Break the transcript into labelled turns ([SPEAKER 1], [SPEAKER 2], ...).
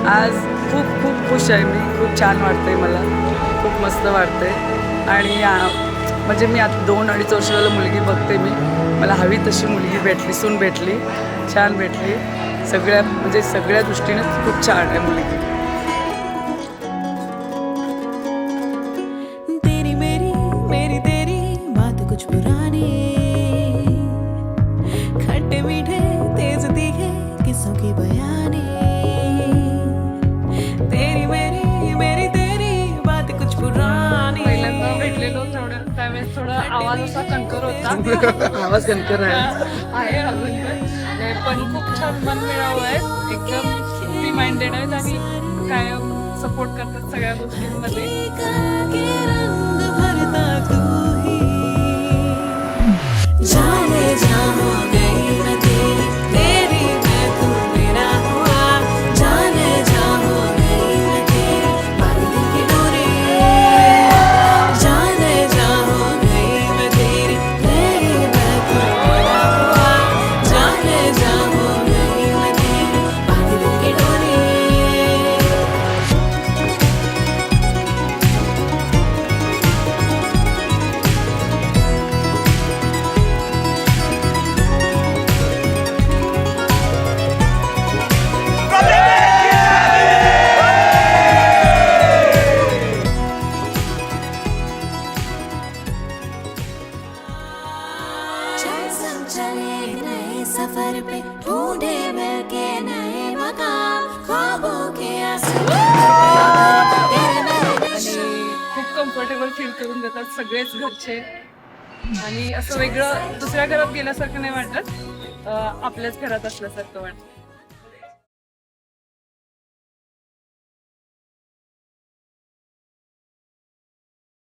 [SPEAKER 1] आज खूप खूप खुश आहे मी. खूप छान वाटतंय मला, खूप मस्त वाटतंय. आणि म्हणजे मी आता 2-2.5 वर्ष झालं मुलगी बघते मी. मला हवी तशी मुलगी भेटली, सून भेटली, छान भेटली. म्हणजे सगळ्या दृष्टीने खूप छान आहे मुलगी.
[SPEAKER 2] तेरी मेरी मेरी तेरी बात कुछ पुरानी, खट्टे मीठे तेज तीखे किस्सों की बयानी. तेरी मेरी तेरी बात कुछ पुरानी.
[SPEAKER 3] पहिल्यांदा भेटलेलो त्यावेळेस थोडा आवाज असा कणकर होता.
[SPEAKER 1] आवाज कणकर आहे
[SPEAKER 3] अजून पण खूप छान मन मिळावं आहे. एकदम फ्री माइंडेड आहेत आणि कायम सपोर्ट करतात सगळ्या गोष्टींमध्ये.
[SPEAKER 2] रंग भरता तू ही जाने जा हो गई मैं तेरी मैं तू मेरा हुआ. जाने जा हो गई मैं तेरी बांध की डोरी. जाने जा हो गई मैं तेरी मैं तू मेरा हुआ. जाने जा हो गई मैं तेरी बांध की डोरी. चले नए सफर पे ढूंढे मिलके नए मकाम ख्वाबों के
[SPEAKER 3] खूप कम्फर्टेबल फील करून देतात सगळेच घरचे. आणि असं वेगळं दुसऱ्या घरात गेल्यासारखं नाही वाटत, आपल्याच घरात असल्यासारखं वाटतं.